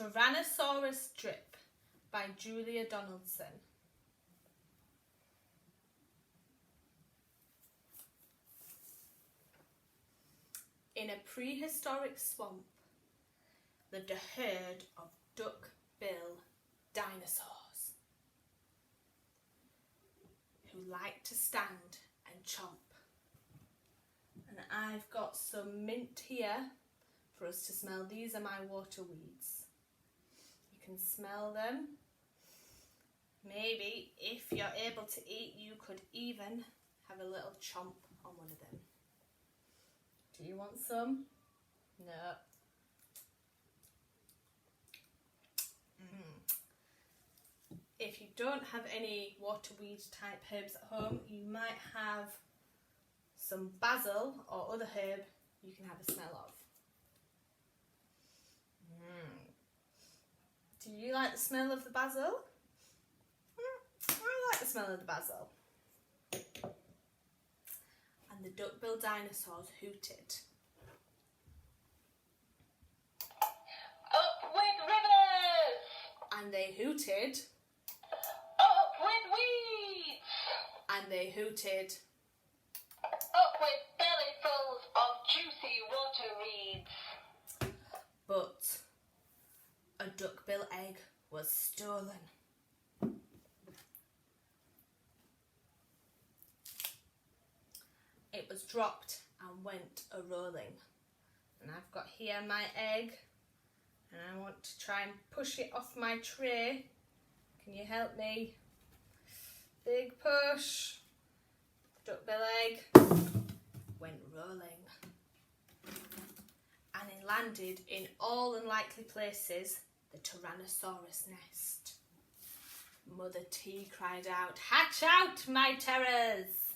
Tyrannosaurus Drip by Julia Donaldson. In a prehistoric swamp lived a herd of duck-bill dinosaurs who liked to stand and chomp. And I've got some mint here for us to smell. These are my water weeds. You can smell them. Maybe if you're able to eat, you could even have a little chomp on one of them. Do you want some? No. If you don't have any waterweed type herbs at home, you might have some basil or other herb you can have a smell of. Do you like the smell of the basil? I like the smell of the basil. And the duck-bill dinosaurs hooted. Up with rivers! And they hooted. Up with weeds! And they hooted. Up with bellyfuls of juicy water reeds. But a duck-bill egg was stolen. It was dropped and went a-rolling. And I've got here my egg, and I want to try and push it off my tray. Can you help me? Big push. Duck-bill egg went rolling. And it landed in all unlikely places, the Tyrannosaurus nest. Mother T cried out, "Hatch out, my terrors!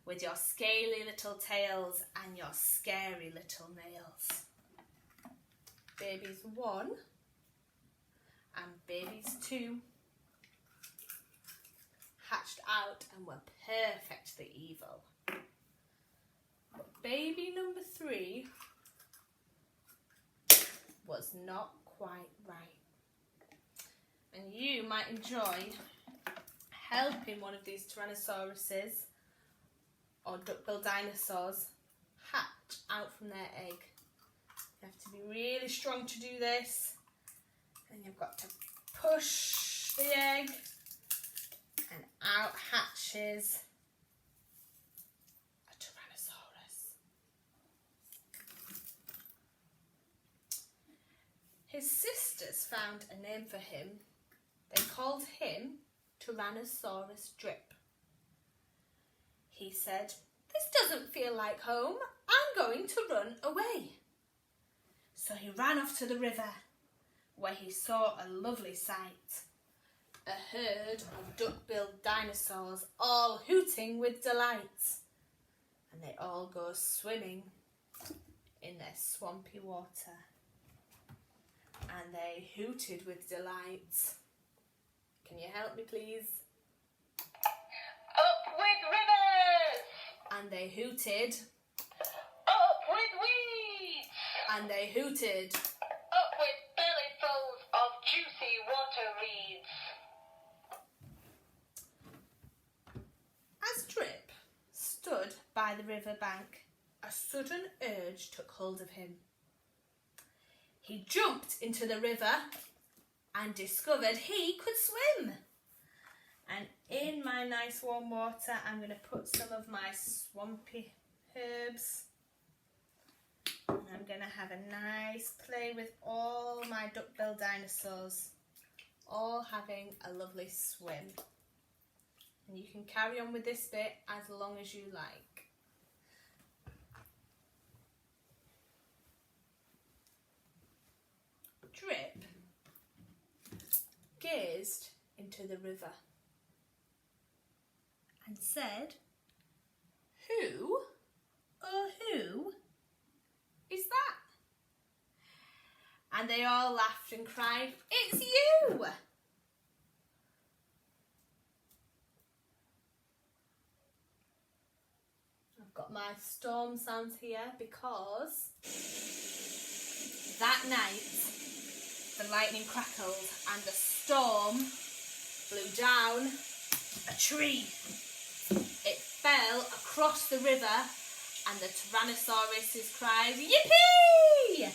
With your scaly little tails and your scary little nails." Babies 1 and babies 2 hatched out and were perfectly evil. But baby number 3 was not quite right. And you might enjoy helping one of these Tyrannosauruses or duck-bill dinosaurs hatch out from their egg. You have to be really strong to do this, and you've got to push the egg, and out hatches a Tyrannosaurus. His sisters found a name for him. They called him Tyrannosaurus Drip. He said, "This doesn't feel like home. I'm going to run away." So he ran off to the river, where he saw a lovely sight. A herd of duck-bill dinosaurs all hooting with delight. And they all go swimming in their swampy water. And they hooted with delight. Can you help me, please? Up with rivers! And they hooted. Up with weeds! And they hooted. Up with bellyfuls of juicy water reeds. As Drip stood by the river bank, a sudden urge took hold of him. He jumped into the river and discovered he could swim. And in my nice warm water, I'm going to put some of my swampy herbs. And I'm going to have a nice play with all my duck-bill dinosaurs, all having a lovely swim. And you can carry on with this bit as long as you like. Drip gazed into the river and said, "Who, oh who, is that?" And they all laughed and cried, "It's you!" I've got my storm sounds here because that night the lightning crackled and the storm blew down a tree. It fell across the river and the Tyrannosaurus cried, "Yippee!"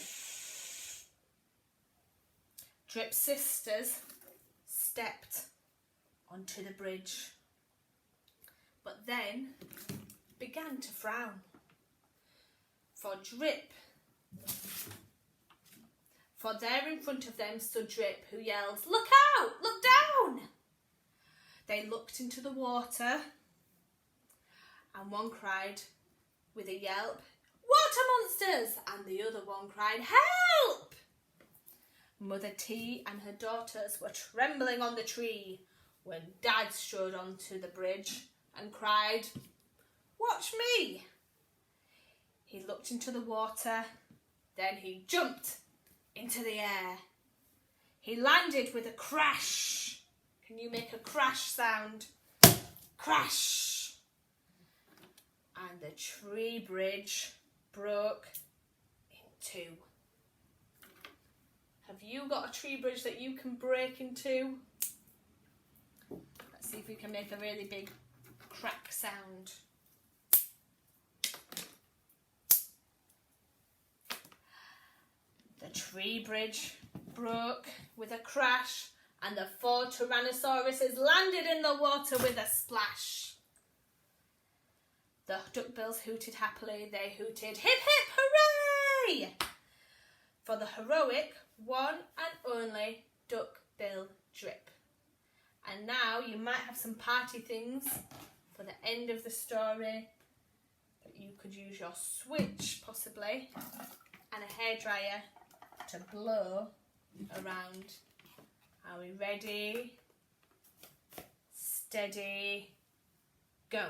Drip's sisters stepped onto the bridge, but then began to frown. For there in front of them stood Drip, who yelled, "Look out! Look down!" They looked into the water, and one cried with a yelp, "Water monsters!" And the other one cried, "Help!" Mother T and her daughters were trembling on the tree when Dad strode onto the bridge and cried, "Watch me!" He looked into the water, then he jumped into the air. He landed with a crash. Can you make a crash sound? Crash! And the tree bridge broke in two. Have you got a tree bridge that you can break in two? Let's see if we can make a really big crack sound. The tree bridge broke with a crash and the 4 Tyrannosauruses landed in the water with a splash. The duckbills hooted happily. They hooted, "Hip hip hooray!" for the heroic one and only duckbill Drip. And now you might have some party things for the end of the story. But you could use your switch possibly and a hairdryer to blow around. Are we ready? Steady, go.